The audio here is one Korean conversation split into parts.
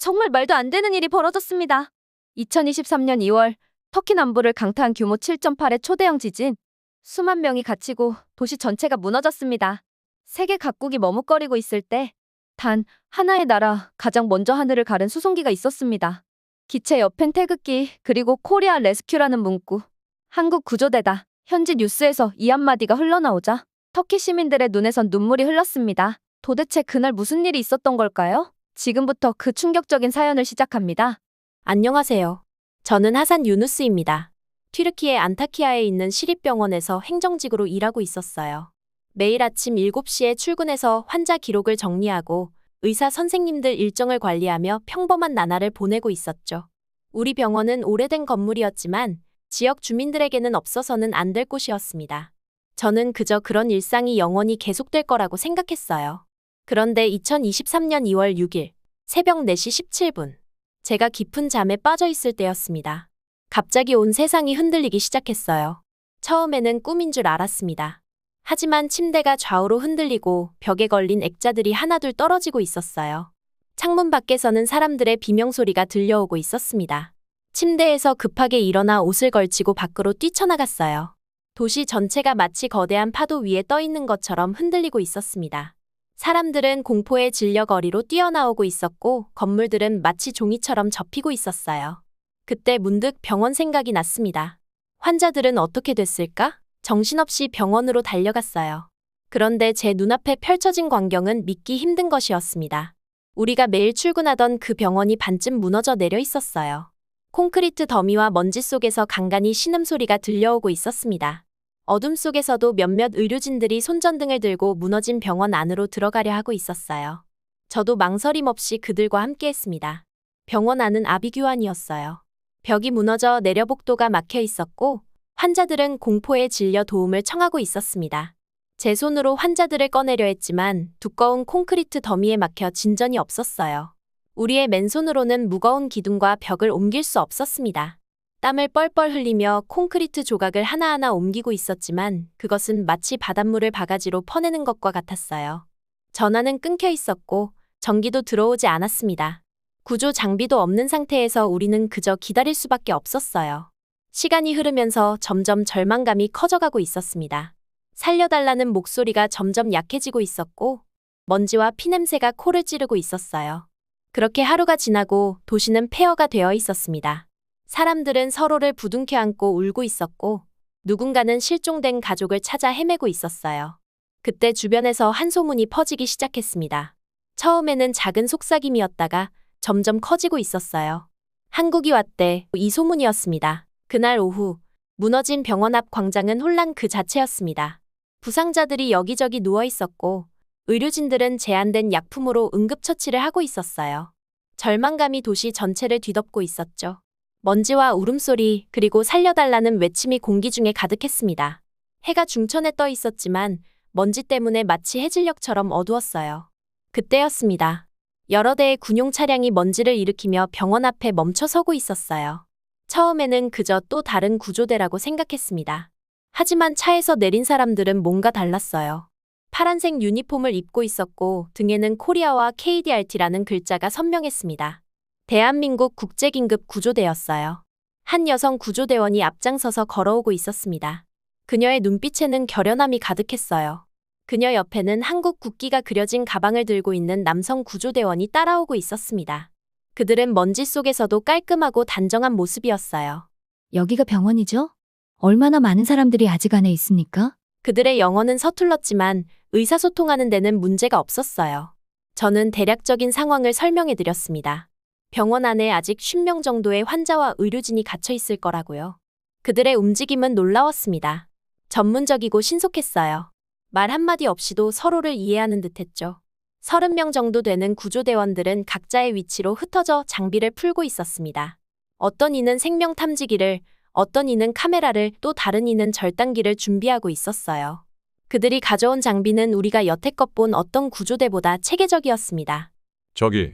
정말 말도 안 되는 일이 벌어졌습니다. 2023년 2월 터키 남부를 강타한 규모 7.8의 초대형 지진. 수만 명이 갇히고 도시 전체가 무너졌습니다. 세계 각국이 머뭇거리고 있을 때 단 하나의 나라, 가장 먼저 하늘을 가른 수송기가 있었습니다. 기체 옆엔 태극기, 그리고 코리아 레스큐라는 문구. 한국 구조대다. 현지 뉴스에서 이 한마디가 흘러나오자 터키 시민들의 눈에선 눈물이 흘렀습니다. 도대체 그날 무슨 일이 있었던 걸까요? 지금부터 그 충격적인 사연을 시작합니다. 안녕하세요. 저는 하산 유누스입니다. 튀르키예 안타키아에 있는 시립병원에서 행정직으로 일하고 있었어요. 매일 아침 7시에 출근해서 환자 기록을 정리하고 의사 선생님들 일정을 관리하며 평범한 나날을 보내고 있었죠. 우리 병원은 오래된 건물이었지만 지역 주민들에게는 없어서는 안 될 곳이었습니다. 저는 그저 그런 일상이 영원히 계속될 거라고 생각했어요. 그런데 2023년 2월 6일 새벽 4시 17분 제가 깊은 잠에 빠져 있을 때였습니다. 갑자기 온 세상이 흔들리기 시작했어요. 처음에는 꿈인 줄 알았습니다. 하지만 침대가 좌우로 흔들리고 벽에 걸린 액자들이 하나둘 떨어지고 있었어요. 창문 밖에서는 사람들의 비명소리가 들려오고 있었습니다. 침대에서 급하게 일어나 옷을 걸치고 밖으로 뛰쳐나갔어요. 도시 전체가 마치 거대한 파도 위에 떠 있는 것처럼 흔들리고 있었습니다. 사람들은 공포에 질려 거리로 뛰어나오고 있었고 건물들은 마치 종이처럼 접히고 있었어요. 그때 문득 병원 생각이 났습니다. 환자들은 어떻게 됐을까? 정신없이 병원으로 달려갔어요. 그런데 제 눈앞에 펼쳐진 광경은 믿기 힘든 것이었습니다. 우리가 매일 출근하던 그 병원이 반쯤 무너져 내려 있었어요. 콘크리트 더미와 먼지 속에서 간간히 신음소리가 들려오고 있었습니다. 어둠 속에서도 몇몇 의료진들이 손전등을 들고 무너진 병원 안으로 들어가려 하고 있었어요. 저도 망설임 없이 그들과 함께했습니다. 병원 안은 아비규환이었어요. 벽이 무너져 내려복도가 막혀 있었고 환자들은 공포에 질려 도움을 청하고 있었습니다. 제 손으로 환자들을 꺼내려 했지만 두꺼운 콘크리트 더미에 막혀 진전이 없었어요. 우리의 맨손으로는 무거운 기둥과 벽을 옮길 수 없었습니다. 땀을 뻘뻘 흘리며 콘크리트 조각을 하나하나 옮기고 있었지만 그것은 마치 바닷물을 바가지로 퍼내는 것과 같았어요. 전화는 끊겨 있었고 전기도 들어오지 않았습니다. 구조 장비도 없는 상태에서 우리는 그저 기다릴 수밖에 없었어요. 시간이 흐르면서 점점 절망감이 커져가고 있었습니다. 살려달라는 목소리가 점점 약해지고 있었고 먼지와 피냄새가 코를 찌르고 있었어요. 그렇게 하루가 지나고 도시는 폐허가 되어 있었습니다. 사람들은 서로를 부둥켜 안고 울고 있었고 누군가는 실종된 가족을 찾아 헤매고 있었어요. 그때 주변에서 한 소문이 퍼지기 시작했습니다. 처음에는 작은 속삭임이었다가 점점 커지고 있었어요. 한국이 왔대, 이 소문이었습니다. 그날 오후 무너진 병원 앞 광장은 혼란 그 자체였습니다. 부상자들이 여기저기 누워 있었고 의료진들은 제한된 약품으로 응급처치를 하고 있었어요. 절망감이 도시 전체를 뒤덮고 있었죠. 먼지와 울음소리 그리고 살려달라는 외침이 공기 중에 가득했습니다. 해가 중천에 떠 있었지만 먼지 때문에 마치 해질녘처럼 어두웠어요. 그때였습니다. 여러 대의 군용 차량이 먼지를 일으키며 병원 앞에 멈춰 서고 있었어요. 처음에는 그저 또 다른 구조대라고 생각했습니다. 하지만 차에서 내린 사람들은 뭔가 달랐어요. 파란색 유니폼을 입고 있었고 등에는 코리아와 KDRT라는 글자가 선명했습니다. 대한민국 국제긴급 구조대였어요. 한 여성 구조대원이 앞장서서 걸어오고 있었습니다. 그녀의 눈빛에는 결연함이 가득했어요. 그녀 옆에는 한국 국기가 그려진 가방을 들고 있는 남성 구조대원이 따라오고 있었습니다. 그들은 먼지 속에서도 깔끔하고 단정한 모습이었어요. 여기가 병원이죠? 얼마나 많은 사람들이 아직 안에 있습니까? 그들의 영어는 서툴렀지만 의사소통하는 데는 문제가 없었어요. 저는 대략적인 상황을 설명해드렸습니다. 병원 안에 아직 50명 정도의 환자와 의료진이 갇혀 있을 거라고요. 그들의 움직임은 놀라웠습니다. 전문적이고 신속했어요. 말 한마디 없이도 서로를 이해하는 듯했죠. 30명 정도 되는 구조대원들은 각자의 위치로 흩어져 장비를 풀고 있었습니다. 어떤 이는 생명 탐지기를, 어떤 이는 카메라를, 또 다른 이는 절단기를 준비하고 있었어요. 그들이 가져온 장비는 우리가 여태껏 본 어떤 구조대보다 체계적이었습니다. 저기,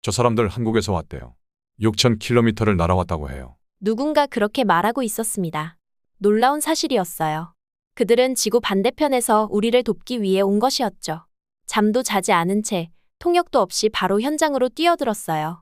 저 사람들 한국에서 왔대요. 6,000km를 날아왔다고 해요. 누군가 그렇게 말하고 있었습니다. 놀라운 사실이었어요. 그들은 지구 반대편에서 우리를 돕기 위해 온 것이었죠. 잠도 자지 않은 채 통역도 없이 바로 현장으로 뛰어들었어요.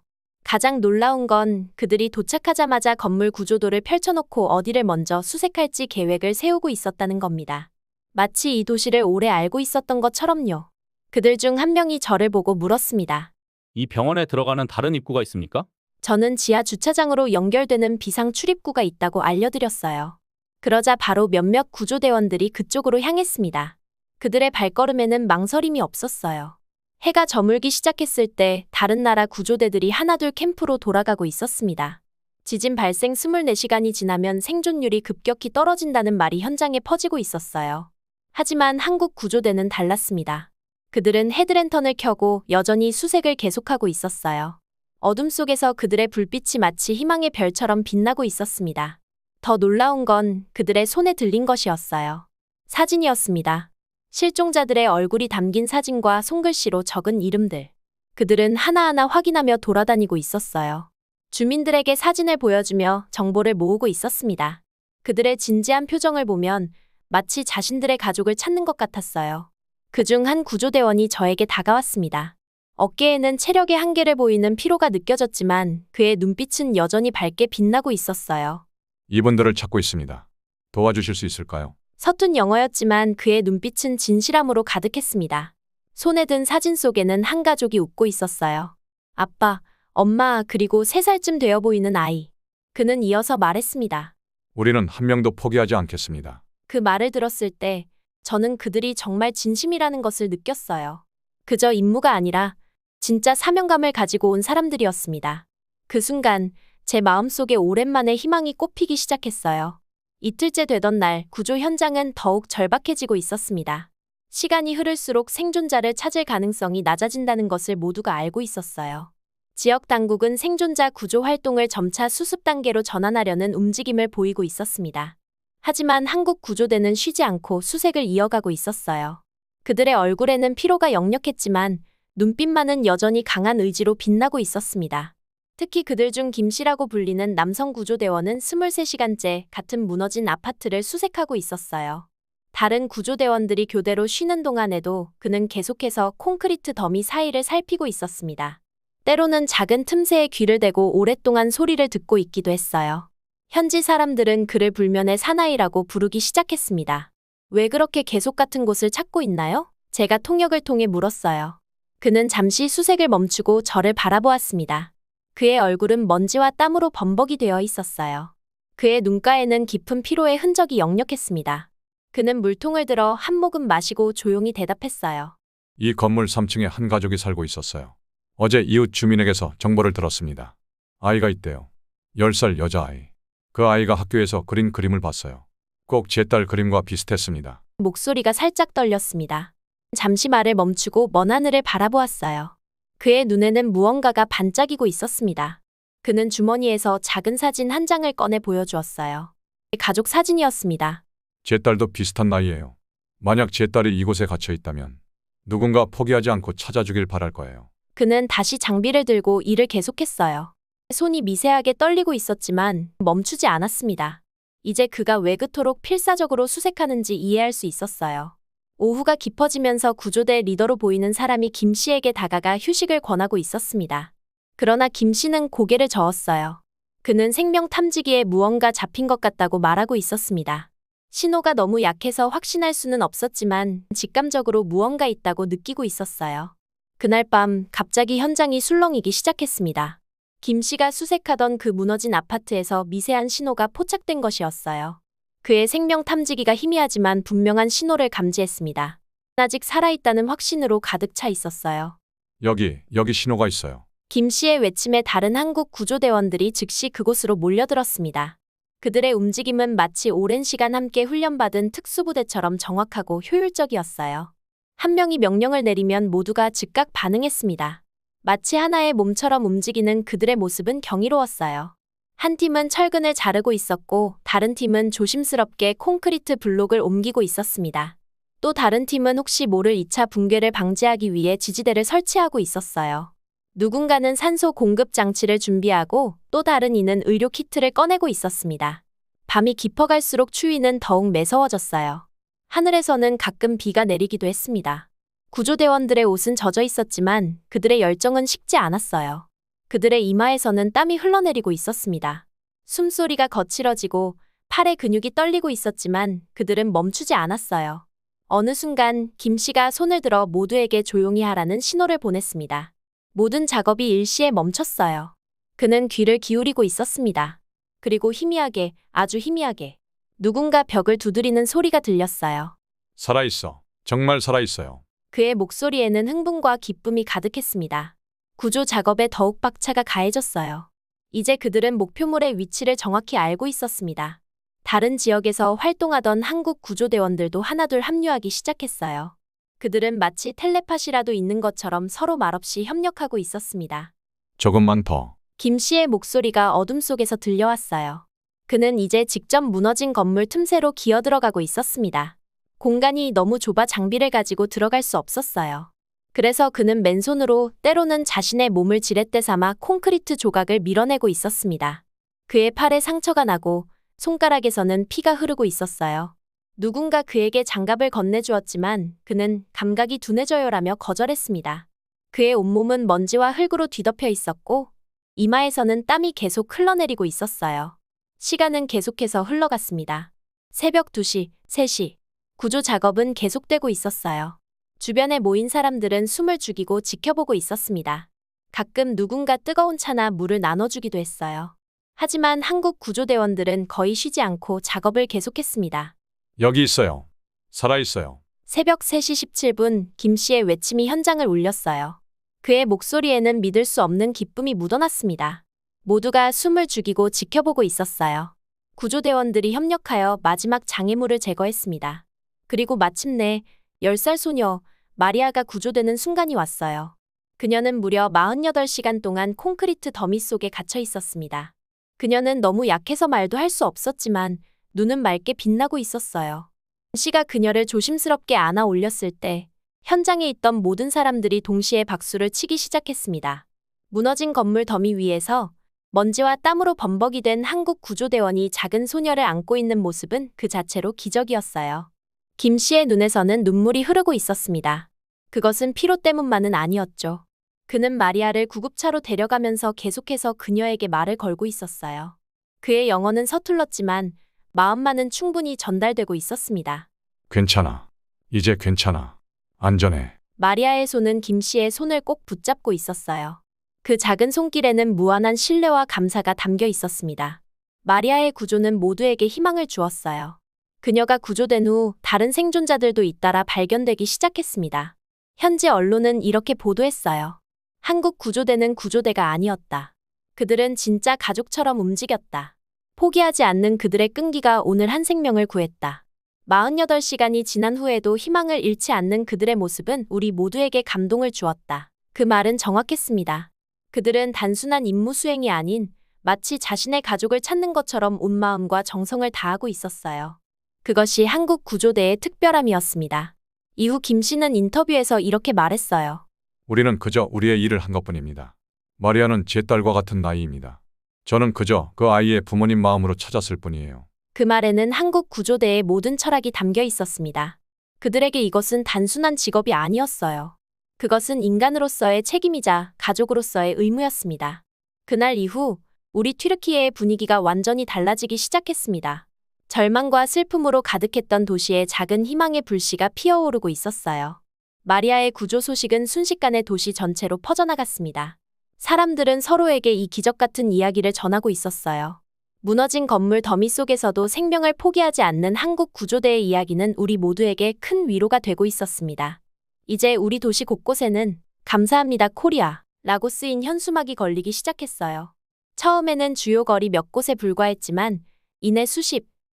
가장 놀라운 건 그들이 도착하자마자 건물 구조도를 펼쳐놓고 어디를 먼저 수색할지 계획을 세우고 있었다는 겁니다. 마치 이 도시를 오래 알고 있었던 것처럼요. 그들 중 한 명이 저를 보고 물었습니다. 이 병원에 들어가는 다른 입구가 있습니까? 저는 지하 주차장으로 연결되는 비상 출입구가 있다고 알려드렸어요. 그러자 바로 몇몇 구조대원들이 그쪽으로 향했습니다. 그들의 발걸음에는 망설임이 없었어요. 해가 저물기 시작했을 때 다른 나라 구조대들이 하나둘 캠프로 돌아가고 있었습니다. 지진 발생 24시간이 지나면 생존율이 급격히 떨어진다는 말이 현장에 퍼지고 있었어요. 하지만 한국 구조대는 달랐습니다. 그들은 헤드랜턴을 켜고 여전히 수색을 계속하고 있었어요. 어둠 속에서 그들의 불빛이 마치 희망의 별처럼 빛나고 있었습니다. 더 놀라운 건 그들의 손에 들린 것이었어요. 사진이었습니다. 실종자들의 얼굴이 담긴 사진과 손글씨로 적은 이름들. 그들은 하나하나 확인하며 돌아다니고 있었어요. 주민들에게 사진을 보여주며 정보를 모으고 있었습니다. 그들의 진지한 표정을 보면 마치 자신들의 가족을 찾는 것 같았어요. 그중 한 구조대원이 저에게 다가왔습니다. 어깨에는 체력의 한계를 보이는 피로가 느껴졌지만 그의 눈빛은 여전히 밝게 빛나고 있었어요. 이분들을 찾고 있습니다. 도와주실 수 있을까요? 서툰 영어였지만 그의 눈빛은 진실함으로 가득했습니다. 손에 든 사진 속에는 한 가족이 웃고 있었어요. 아빠, 엄마, 그리고 3살쯤 되어 보이는 아이. 그는 이어서 말했습니다. 우리는 한 명도 포기하지 않겠습니다. 그 말을 들었을 때 저는 그들이 정말 진심이라는 것을 느꼈어요. 그저 임무가 아니라 진짜 사명감을 가지고 온 사람들이었습니다. 그 순간 제 마음속에 오랜만에 희망이 꽃피기 시작했어요. 이틀째 되던 날 구조 현장은 더욱 절박해지고 있었습니다. 시간이 흐를수록 생존자를 찾을 가능성이 낮아진다는 것을 모두가 알고 있었어요. 지역 당국은 생존자 구조 활동을 점차 수습 단계로 전환하려는 움직임을 보이고 있었습니다. 하지만 한국 구조대는 쉬지 않고 수색을 이어가고 있었어요. 그들의 얼굴에는 피로가 역력했지만 눈빛만은 여전히 강한 의지로 빛나고 있었습니다. 특히 그들 중 김씨라고 불리는 남성 구조대원은 23시간째 같은 무너진 아파트를 수색하고 있었어요. 다른 구조대원들이 교대로 쉬는 동안에도 그는 계속해서 콘크리트 더미 사이를 살피고 있었습니다. 때로는 작은 틈새에 귀를 대고 오랫동안 소리를 듣고 있기도 했어요. 현지 사람들은 그를 불면의 사나이라고 부르기 시작했습니다. 왜 그렇게 계속 같은 곳을 찾고 있나요? 제가 통역을 통해 물었어요. 그는 잠시 수색을 멈추고 저를 바라보았습니다. 그의 얼굴은 먼지와 땀으로 범벅이 되어 있었어요. 그의 눈가에는 깊은 피로의 흔적이 역력했습니다. 그는 물통을 들어 한 모금 마시고 조용히 대답했어요. 이 건물 3층에 한 가족이 살고 있었어요. 어제 이웃 주민에게서 정보를 들었습니다. 아이가 있대요. 10살 여자아이. 그 아이가 학교에서 그린 그림을 봤어요. 꼭 제 딸 그림과 비슷했습니다. 목소리가 살짝 떨렸습니다. 잠시 말을 멈추고 먼 하늘을 바라보았어요. 그의 눈에는 무언가가 반짝이고 있었습니다. 그는 주머니에서 작은 사진 한 장을 꺼내 보여주었어요. 가족 사진이었습니다. 제 딸도 비슷한 나이예요. 만약 제 딸이 이곳에 갇혀 있다면 누군가 포기하지 않고 찾아주길 바랄 거예요. 그는 다시 장비를 들고 일을 계속했어요. 손이 미세하게 떨리고 있었지만 멈추지 않았습니다. 이제 그가 왜 그토록 필사적으로 수색하는지 이해할 수 있었어요. 오후가 깊어지면서 구조대 리더로 보이는 사람이 김 씨에게 다가가 휴식을 권하고 있었습니다. 그러나 김 씨는 고개를 저었어요. 그는 생명 탐지기에 무언가 잡힌 것 같다고 말하고 있었습니다. 신호가 너무 약해서 확신할 수는 없었지만 직감적으로 무언가 있다고 느끼고 있었어요. 그날 밤 갑자기 현장이 술렁이기 시작했습니다. 김 씨가 수색하던 그 무너진 아파트에서 미세한 신호가 포착된 것이었어요. 그의 생명 탐지기가 희미하지만 분명한 신호를 감지했습니다. 아직 살아있다는 확신으로 가득 차 있었어요. 여기 신호가 있어요. 김 씨의 외침에 다른 한국 구조대원들이 즉시 그곳으로 몰려들었습니다. 그들의 움직임은 마치 오랜 시간 함께 훈련받은 특수부대처럼 정확하고 효율적이었어요. 한 명이 명령을 내리면 모두가 즉각 반응했습니다. 마치 하나의 몸처럼 움직이는 그들의 모습은 경이로웠어요. 한 팀은 철근을 자르고 있었고 다른 팀은 조심스럽게 콘크리트 블록을 옮기고 있었습니다. 또 다른 팀은 혹시 모를 2차 붕괴를 방지하기 위해 지지대를 설치하고 있었어요. 누군가는 산소 공급 장치를 준비하고 또 다른 이는 의료 키트를 꺼내고 있었습니다. 밤이 깊어갈수록 추위는 더욱 매서워졌어요. 하늘에서는 가끔 비가 내리기도 했습니다. 구조대원들의 옷은 젖어 있었지만 그들의 열정은 식지 않았어요. 그들의 이마에서는 땀이 흘러내리고 있었습니다. 숨소리가 거칠어지고 팔의 근육이 떨리고 있었지만 그들은 멈추지 않았어요. 어느 순간 김 씨가 손을 들어 모두에게 조용히 하라는 신호를 보냈습니다. 모든 작업이 일시에 멈췄어요. 그는 귀를 기울이고 있었습니다. 그리고 희미하게, 아주 희미하게 누군가 벽을 두드리는 소리가 들렸어요. 살아있어. 정말 살아있어요. 그의 목소리에는 흥분과 기쁨이 가득했습니다. 구조 작업에 더욱 박차가 가해졌어요. 이제 그들은 목표물의 위치를 정확히 알고 있었습니다. 다른 지역에서 활동하던 한국 구조대원들도 하나둘 합류하기 시작했어요. 그들은 마치 텔레파시라도 있는 것처럼 서로 말없이 협력하고 있었습니다. 조금만 더. 김 씨의 목소리가 어둠 속에서 들려왔어요. 그는 이제 직접 무너진 건물 틈새로 기어들어가고 있었습니다. 공간이 너무 좁아 장비를 가지고 들어갈 수 없었어요. 그래서 그는 맨손으로 때로는 자신의 몸을 지렛대 삼아 콘크리트 조각을 밀어내고 있었습니다. 그의 팔에 상처가 나고 손가락에서는 피가 흐르고 있었어요. 누군가 그에게 장갑을 건네주었지만 그는 감각이 둔해져요라며 거절했습니다. 그의 온몸은 먼지와 흙으로 뒤덮여 있었고 이마에서는 땀이 계속 흘러내리고 있었어요. 시간은 계속해서 흘러갔습니다. 새벽 2시, 3시. 구조 작업은 계속되고 있었어요. 주변에 모인 사람들은 숨을 죽이고 지켜보고 있었습니다. 가끔 누군가 뜨거운 차나 물을 나눠주기도 했어요. 하지만 한국 구조대원들은 거의 쉬지 않고 작업을 계속했습니다. 여기 있어요. 살아있어요. 새벽 3시 17분 김 씨의 외침이 현장을 울렸어요. 그의 목소리에는 믿을 수 없는 기쁨이 묻어났습니다. 모두가 숨을 죽이고 지켜보고 있었어요. 구조대원들이 협력하여 마지막 장애물을 제거했습니다. 그리고 마침내 10살 소녀 마리아가 구조되는 순간이 왔어요. 그녀는 무려 48시간 동안 콘크리트 더미 속에 갇혀 있었습니다. 그녀는 너무 약해서 말도 할 수 없었지만 눈은 맑게 빛나고 있었어요. 씨가 그녀를 조심스럽게 안아 올렸을 때 현장에 있던 모든 사람들이 동시에 박수를 치기 시작했습니다. 무너진 건물 더미 위에서 먼지와 땀으로 범벅이 된 한국 구조대원이 작은 소녀를 안고 있는 모습은 그 자체로 기적이었어요. 김 씨의 눈에서는 눈물이 흐르고 있었습니다. 그것은 피로 때문만은 아니었죠. 그는 마리아를 구급차로 데려가면서 계속해서 그녀에게 말을 걸고 있었어요. 그의 영어는 서툴렀지만 마음만은 충분히 전달되고 있었습니다. 괜찮아. 이제 괜찮아. 안전해. 마리아의 손은 김 씨의 손을 꼭 붙잡고 있었어요. 그 작은 손길에는 무한한 신뢰와 감사가 담겨 있었습니다. 마리아의 구조는 모두에게 희망을 주었어요. 그녀가 구조된 후 다른 생존자들도 잇따라 발견되기 시작했습니다. 현지 언론은 이렇게 보도했어요. 한국 구조대는 구조대가 아니었다. 그들은 진짜 가족처럼 움직였다. 포기하지 않는 그들의 끈기가 오늘 한 생명을 구했다. 48시간이 지난 후에도 희망을 잃지 않는 그들의 모습은 우리 모두에게 감동을 주었다. 그 말은 정확했습니다. 그들은 단순한 임무 수행이 아닌 마치 자신의 가족을 찾는 것처럼 온 마음과 정성을 다하고 있었어요. 그것이 한국 구조대의 특별함이었습니다. 이후 김 씨는 인터뷰에서 이렇게 말했어요. 우리는 그저 우리의 일을 한 것뿐입니다. 마리아는 제 딸과 같은 나이입니다. 저는 그저 그 아이의 부모님 마음으로 찾았을 뿐이에요. 그 말에는 한국 구조대의 모든 철학이 담겨 있었습니다. 그들에게 이것은 단순한 직업이 아니었어요. 그것은 인간으로서의 책임이자 가족으로서의 의무였습니다. 그날 이후 우리 튀르키예의 분위기가 완전히 달라지기 시작했습니다. 절망과 슬픔으로 가득했던 도시에 작은 희망의 불씨가 피어오르고 있었어요. 마리아의 구조 소식은 순식간에 도시 전체로 퍼져나갔습니다. 사람들은 서로에게 이 기적 같은 이야기를 전하고 있었어요. 무너진 건물 더미 속에서도 생명을 포기하지 않는 한국 구조대의 이야기는 우리 모두에게 큰 위로가 되고 있었습니다. 이제 우리 도시 곳곳에는 감사합니다 코리아 라고 쓰인 현수막이 걸리기 시작했어요. 처음에는 주요 거리 몇 곳에 불과했지만 이내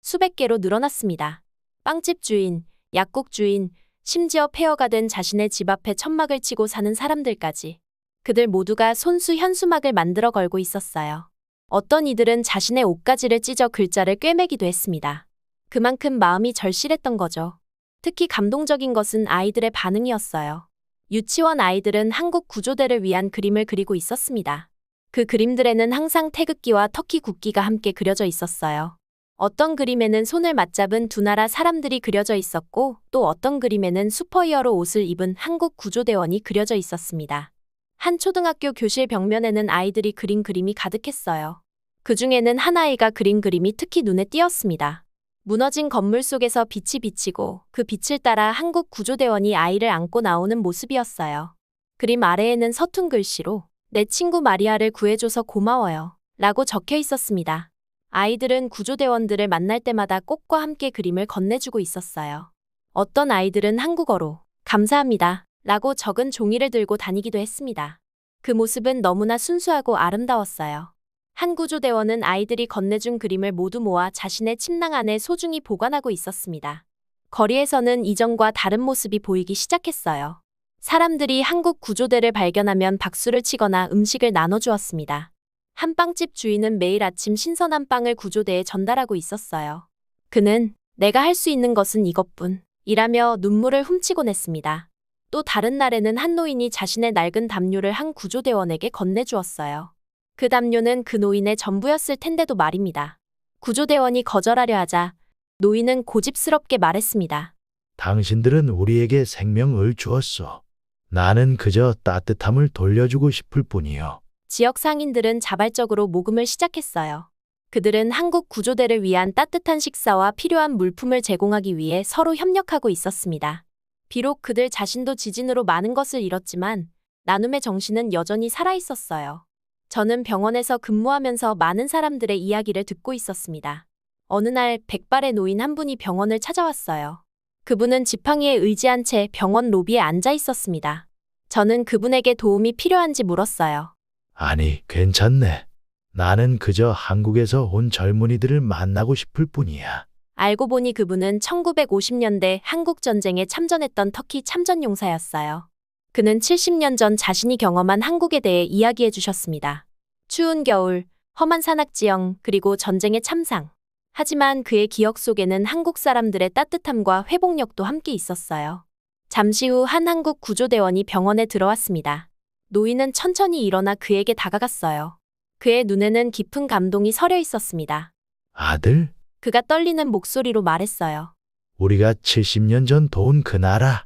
수백 개로 늘어났습니다. 빵집 주인, 약국 주인, 심지어 폐허가 된 자신의 집 앞에 천막을 치고 사는 사람들까지. 그들 모두가 손수 현수막을 만들어 걸고 있었어요. 어떤 이들은 자신의 옷가지를 찢어 글자를 꿰매기도 했습니다. 그만큼 마음이 절실했던 거죠. 특히 감동적인 것은 아이들의 반응이었어요. 유치원 아이들은 한국 구조대를 위한 그림을 그리고 있었습니다. 그 그림들에는 항상 태극기와 터키 국기가 함께 그려져 있었어요. 어떤 그림에는 손을 맞잡은 두 나라 사람들이 그려져 있었고 또 어떤 그림에는 슈퍼히어로 옷을 입은 한국 구조대원이 그려져 있었습니다. 한 초등학교 교실 벽면에는 아이들이 그린 그림이 가득했어요. 그 중에는 한 아이가 그린 그림이 특히 눈에 띄었습니다. 무너진 건물 속에서 빛이 비치고 그 빛을 따라 한국 구조대원이 아이를 안고 나오는 모습이었어요. 그림 아래에는 서툰 글씨로 내 친구 마리아를 구해줘서 고마워요 라고 적혀 있었습니다. 아이들은 구조대원들을 만날 때마다 꽃과 함께 그림을 건네주고 있었어요. 어떤 아이들은 한국어로 감사합니다 라고 적은 종이를 들고 다니기도 했습니다. 그 모습은 너무나 순수하고 아름다웠어요. 한 구조대원은 아이들이 건네준 그림을 모두 모아 자신의 침낭 안에 소중히 보관하고 있었습니다. 거리에서는 이전과 다른 모습이 보이기 시작했어요. 사람들이 한국 구조대를 발견하면 박수를 치거나 음식을 나눠주었습니다. 한 빵집 주인은 매일 아침 신선한 빵을 구조대에 전달하고 있었어요. 그는 내가 할 수 있는 것은 이것뿐 이라며 눈물을 훔치곤 했습니다. 또 다른 날에는 한 노인이 자신의 낡은 담요를 한 구조대원에게 건네주었어요. 그 담요는 그 노인의 전부였을 텐데도 말입니다. 구조대원이 거절하려 하자 노인은 고집스럽게 말했습니다. 당신들은 우리에게 생명을 주었소. 나는 그저 따뜻함을 돌려주고 싶을 뿐이요. 지역 상인들은 자발적으로 모금을 시작했어요. 그들은 한국 구조대를 위한 따뜻한 식사와 필요한 물품을 제공하기 위해 서로 협력하고 있었습니다. 비록 그들 자신도 지진으로 많은 것을 잃었지만 나눔의 정신은 여전히 살아있었어요. 저는 병원에서 근무하면서 많은 사람들의 이야기를 듣고 있었습니다. 어느 날 백발의 노인 한 분이 병원을 찾아왔어요. 그분은 지팡이에 의지한 채 병원 로비에 앉아 있었습니다. 저는 그분에게 도움이 필요한지 물었어요. 아니, 괜찮네. 나는 그저 한국에서 온 젊은이들을 만나고 싶을 뿐이야. 알고 보니 그분은 1950년대 한국전쟁에 참전했던 터키 참전용사였어요. 그는 70년 전 자신이 경험한 한국에 대해 이야기해 주셨습니다. 추운 겨울, 험한 산악지형, 그리고 전쟁의 참상. 하지만 그의 기억 속에는 한국 사람들의 따뜻함과 회복력도 함께 있었어요. 잠시 후 한 한국 구조대원이 병원에 들어왔습니다. 노인은 천천히 일어나 그에게 다가갔어요. 그의 눈에는 깊은 감동이 서려 있었습니다. 아들, 그가 떨리는 목소리로 말했어요. 우리가 70년 전 도운 그 나라.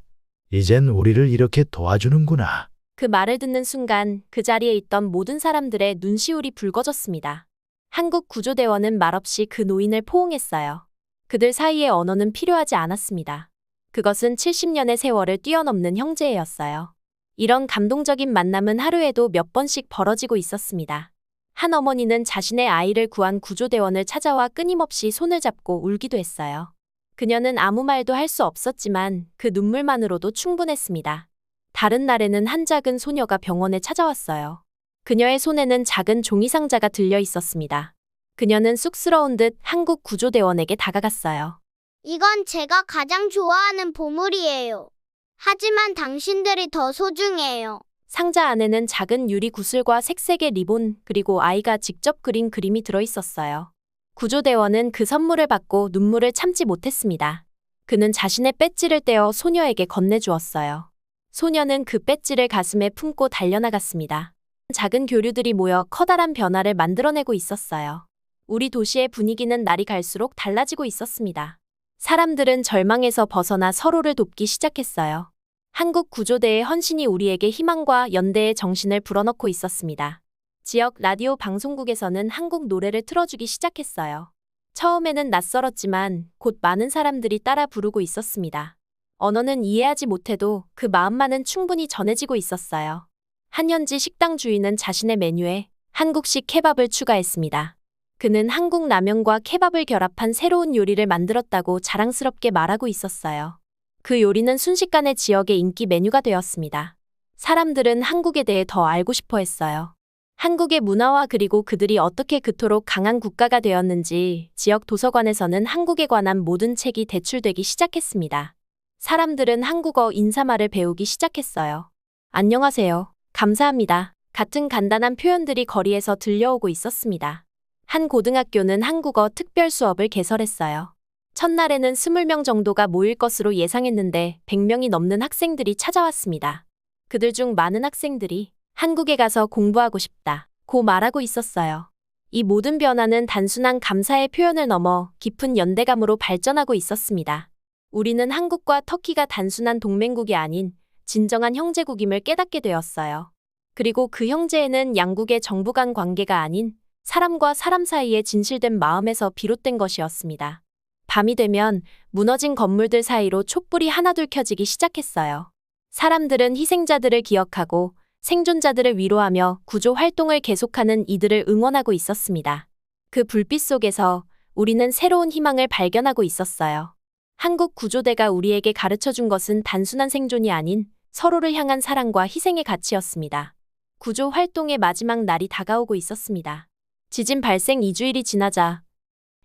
이젠 우리를 이렇게 도와주는구나. 그 말을 듣는 순간 그 자리에 있던 모든 사람들의 눈시울이 붉어졌습니다. 한국 구조대원은 말없이 그 노인을 포옹했어요. 그들 사이의 언어는 필요하지 않았습니다. 그것은 70년의 세월을 뛰어넘는 형제애였어요. 이런 감동적인 만남은 하루에도 몇 번씩 벌어지고 있었습니다. 한 어머니는 자신의 아이를 구한 구조대원을 찾아와 끊임없이 손을 잡고 울기도 했어요. 그녀는 아무 말도 할 수 없었지만 그 눈물만으로도 충분했습니다. 다른 날에는 한 작은 소녀가 병원에 찾아왔어요. 그녀의 손에는 작은 종이 상자가 들려 있었습니다. 그녀는 쑥스러운 듯 한국 구조대원에게 다가갔어요. 이건 제가 가장 좋아하는 보물이에요. 하지만 당신들이 더 소중해요. 상자 안에는 작은 유리 구슬과 색색의 리본, 그리고 아이가 직접 그린 그림이 들어있었어요. 구조대원은 그 선물을 받고 눈물을 참지 못했습니다. 그는 자신의 배지를 떼어 소녀에게 건네주었어요. 소녀는 그 배지를 가슴에 품고 달려나갔습니다. 작은 교류들이 모여 커다란 변화를 만들어내고 있었어요. 우리 도시의 분위기는 날이 갈수록 달라지고 있었습니다. 사람들은 절망에서 벗어나 서로를 돕기 시작했어요. 한국 구조대의 헌신이 우리에게 희망과 연대의 정신을 불어넣고 있었습니다. 지역 라디오 방송국에서는 한국 노래를 틀어주기 시작했어요. 처음에는 낯설었지만 곧 많은 사람들이 따라 부르고 있었습니다. 언어는 이해하지 못해도 그 마음만은 충분히 전해지고 있었어요. 한 현지 식당 주인은 자신의 메뉴에 한국식 케밥을 추가했습니다. 그는 한국 라면과 케밥을 결합한 새로운 요리를 만들었다고 자랑스럽게 말하고 있었어요. 그 요리는 순식간에 지역의 인기 메뉴가 되었습니다. 사람들은 한국에 대해 더 알고 싶어 했어요. 한국의 문화와 그리고 그들이 어떻게 그토록 강한 국가가 되었는지 지역 도서관에서는 한국에 관한 모든 책이 대출되기 시작했습니다. 사람들은 한국어 인사말을 배우기 시작했어요. 안녕하세요. 감사합니다. 같은 간단한 표현들이 거리에서 들려오고 있었습니다. 한 고등학교는 한국어 특별 수업을 개설했어요. 첫날에는 20명 정도가 모일 것으로 예상했는데 100명이 넘는 학생들이 찾아왔습니다. 그들 중 많은 학생들이 한국에 가서 공부하고 싶다고 말하고 있었어요. 이 모든 변화는 단순한 감사의 표현을 넘어 깊은 연대감으로 발전하고 있었습니다. 우리는 한국과 터키가 단순한 동맹국이 아닌 진정한 형제국임을 깨닫게 되었어요. 그리고 그 형제에는 양국의 정부 간 관계가 아닌 사람과 사람 사이의 진실된 마음에서 비롯된 것이었습니다. 밤이 되면 무너진 건물들 사이로 촛불이 하나둘 켜지기 시작했어요. 사람들은 희생자들을 기억하고 생존자들을 위로하며 구조 활동을 계속하는 이들을 응원하고 있었습니다. 그 불빛 속에서 우리는 새로운 희망을 발견하고 있었어요. 한국 구조대가 우리에게 가르쳐 준 것은 단순한 생존이 아닌 서로를 향한 사랑과 희생의 가치였습니다. 구조 활동의 마지막 날이 다가오고 있었습니다. 지진 발생 2주일이 지나자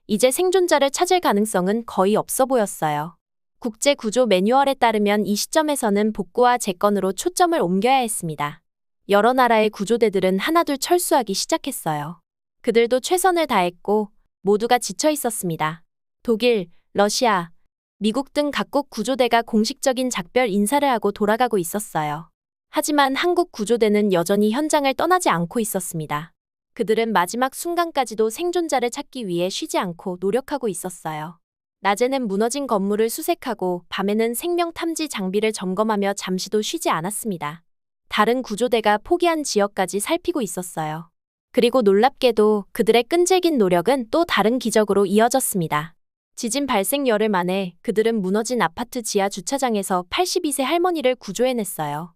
이제 생존자를 찾을 가능성은 거의 없어 보였어요. 국제 구조 매뉴얼에 따르면 이 시점에서는 복구와 재건으로 초점을 옮겨야 했습니다. 여러 나라의 구조대들은 하나둘 철수하기 시작했어요. 그들도 최선을 다했고 모두가 지쳐 있었습니다. 독일, 러시아, 미국 등 각국 구조대가 공식적인 작별 인사를 하고 돌아가고 있었어요. 하지만 한국 구조대는 여전히 현장을 떠나지 않고 있었습니다. 그들은 마지막 순간까지도 생존자를 찾기 위해 쉬지 않고 노력하고 있었어요. 낮에는 무너진 건물을 수색하고 밤에는 생명 탐지 장비를 점검하며 잠시도 쉬지 않았습니다. 다른 구조대가 포기한 지역까지 살피고 있었어요. 그리고 놀랍게도 그들의 끈질긴 노력은 또 다른 기적으로 이어졌습니다. 지진 발생 열흘 만에 그들은 무너진 아파트 지하 주차장에서 82세 할머니를 구조해냈어요.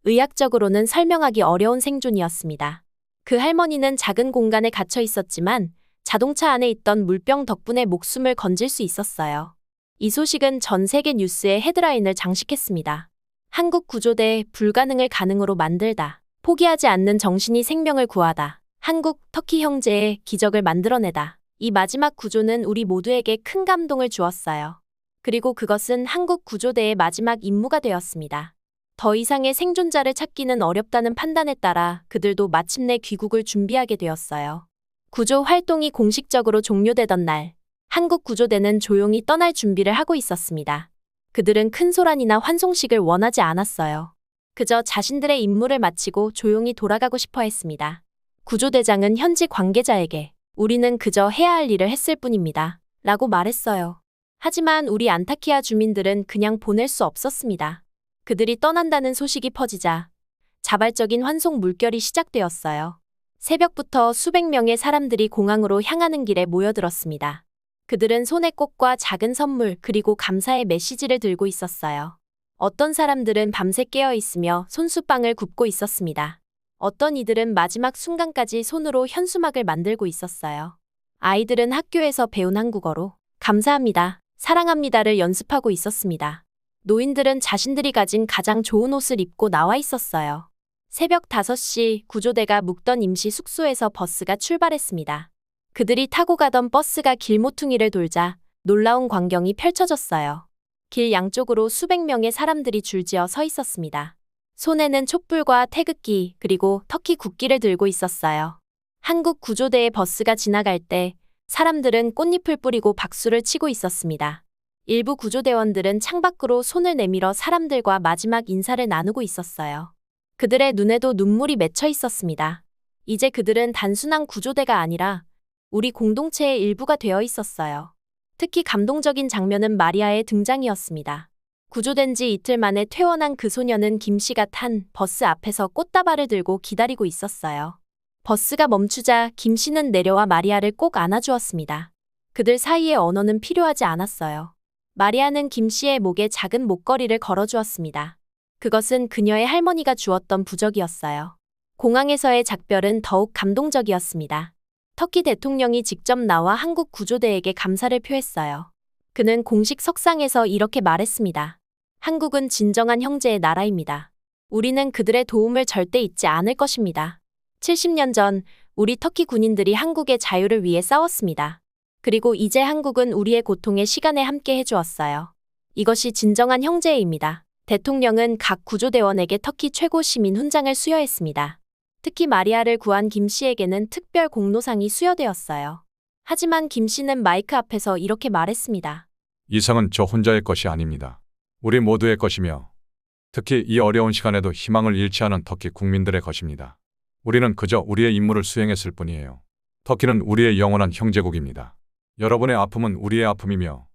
의학적으로는 설명하기 어려운 생존이었습니다. 그 할머니는 작은 공간에 갇혀 있었지만 자동차 안에 있던 물병 덕분에 목숨을 건질 수 있었어요. 이 소식은 전 세계 뉴스의 헤드라인을 장식했습니다. 한국 구조대 불가능을 가능으로 만들다. 포기하지 않는 정신이 생명을 구하다. 한국, 터키 형제의 기적을 만들어내다. 이 마지막 구조는 우리 모두에게 큰 감동을 주었어요. 그리고 그것은 한국 구조대의 마지막 임무가 되었습니다. 더 이상의 생존자를 찾기는 어렵다는 판단에 따라 그들도 마침내 귀국을 준비하게 되었어요. 구조 활동이 공식적으로 종료되던 날, 한국 구조대는 조용히 떠날 준비를 하고 있었습니다. 그들은 큰 소란이나 환송식을 원하지 않았어요. 그저 자신들의 임무를 마치고 조용히 돌아가고 싶어 했습니다. 구조대장은 현지 관계자에게 우리는 그저 해야 할 일을 했을 뿐입니다. 라고 말했어요. 하지만 우리 안타키아 주민들은 그냥 보낼 수 없었습니다. 그들이 떠난다는 소식이 퍼지자 자발적인 환송 물결이 시작되었어요. 새벽부터 수백 명의 사람들이 공항으로 향하는 길에 모여들었습니다. 그들은 손에 꽃과 작은 선물 그리고 감사의 메시지를 들고 있었어요. 어떤 사람들은 밤새 깨어 있으며 손수빵을 굽고 있었습니다. 어떤 이들은 마지막 순간까지 손으로 현수막을 만들고 있었어요. 아이들은 학교에서 배운 한국어로 감사합니다, 사랑합니다를 연습하고 있었습니다. 노인들은 자신들이 가진 가장 좋은 옷을 입고 나와 있었어요. 새벽 5시 구조대가 묵던 임시 숙소에서 버스가 출발했습니다. 그들이 타고 가던 버스가 길모퉁이를 돌자 놀라운 광경이 펼쳐졌어요. 길 양쪽으로 수백 명의 사람들이 줄지어 서 있었습니다. 손에는 촛불과 태극기 그리고 터키 국기를 들고 있었어요. 한국 구조대의 버스가 지나갈 때 사람들은 꽃잎을 뿌리고 박수를 치고 있었습니다. 일부 구조대원들은 창밖으로 손을 내밀어 사람들과 마지막 인사를 나누고 있었어요. 그들의 눈에도 눈물이 맺혀 있었습니다. 이제 그들은 단순한 구조대가 아니라 우리 공동체의 일부가 되어 있었어요. 특히 감동적인 장면은 마리아의 등장이었습니다. 구조된 지 이틀 만에 퇴원한 그 소녀는 김 씨가 탄 버스 앞에서 꽃다발을 들고 기다리고 있었어요. 버스가 멈추자 김 씨는 내려와 마리아를 꼭 안아주었습니다. 그들 사이의 언어는 필요하지 않았어요. 마리아는 김 씨의 목에 작은 목걸이를 걸어주었습니다. 그것은 그녀의 할머니가 주었던 부적이었어요. 공항에서의 작별은 더욱 감동적이었습니다. 터키 대통령이 직접 나와 한국 구조대에게 감사를 표했어요. 그는 공식 석상에서 이렇게 말했습니다. 한국은 진정한 형제의 나라입니다. 우리는 그들의 도움을 절대 잊지 않을 것입니다. 70년 전 우리 터키 군인들이 한국의 자유를 위해 싸웠습니다. 그리고 이제 한국은 우리의 고통의 시간에 함께 해주었어요. 이것이 진정한 형제입니다. 대통령은 각 구조대원에게 터키 최고 시민 훈장을 수여했습니다. 특히 마리아를 구한 김 씨에게는 특별 공로상이 수여되었어요. 하지만 김 씨는 마이크 앞에서 이렇게 말했습니다. 이 상은 저 혼자의 것이 아닙니다. 우리 모두의 것이며 특히 이 어려운 시간에도 희망을 잃지 않은 터키 국민들의 것입니다. 우리는 그저 우리의 임무를 수행했을 뿐이에요. 터키는 우리의 영원한 형제국입니다. 여러분의 아픔은 우리의 아픔이며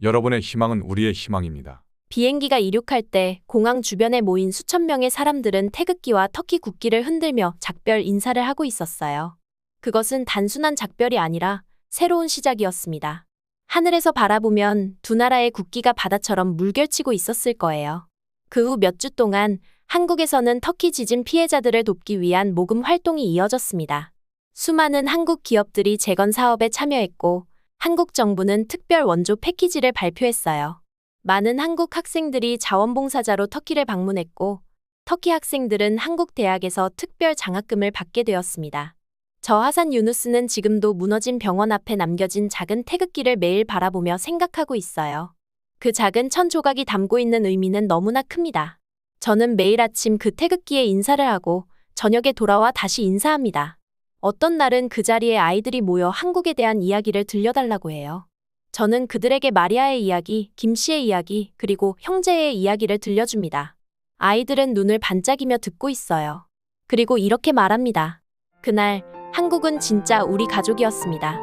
여러분의 희망은 우리의 희망입니다. 비행기가 이륙할 때 공항 주변에 모인 수천 명의 사람들은 태극기와 터키 국기를 흔들며 작별 인사를 하고 있었어요. 그것은 단순한 작별이 아니라 새로운 시작이었습니다. 하늘에서 바라보면 두 나라의 국기가 바다처럼 물결치고 있었을 거예요. 그 후 몇 주 동안 한국에서는 터키 지진 피해자들을 돕기 위한 모금 활동이 이어졌습니다. 수많은 한국 기업들이 재건 사업에 참여했고 한국 정부는 특별 원조 패키지를 발표했어요. 많은 한국 학생들이 자원봉사자로 터키를 방문했고 터키 학생들은 한국 대학에서 특별 장학금을 받게 되었습니다. 저 하산 유누스는 지금도 무너진 병원 앞에 남겨진 작은 태극기를 매일 바라보며 생각하고 있어요. 그 작은 천 조각이 담고 있는 의미는 너무나 큽니다. 저는 매일 아침 그 태극기에 인사를 하고 저녁에 돌아와 다시 인사합니다. 어떤 날은 그 자리에 아이들이 모여 한국에 대한 이야기를 들려달라고 해요. 저는 그들에게 마리아의 이야기, 김 씨의 이야기, 그리고 형제의 이야기를 들려줍니다. 아이들은 눈을 반짝이며 듣고 있어요. 그리고 이렇게 말합니다. 그날 한국은 진짜 우리 가족이었습니다.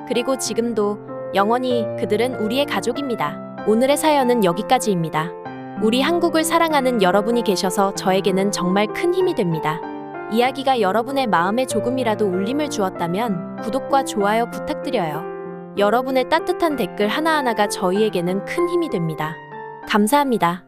그리고 지금도 영원히 그들은 우리의 가족입니다. 오늘의 사연은 여기까지입니다. 우리 한국을 사랑하는 여러분이 계셔서 저에게는 정말 큰 힘이 됩니다. 이야기가 여러분의 마음에 조금이라도 울림을 주었다면 구독과 좋아요 부탁드려요. 여러분의 따뜻한 댓글 하나하나가 저희에게는 큰 힘이 됩니다. 감사합니다.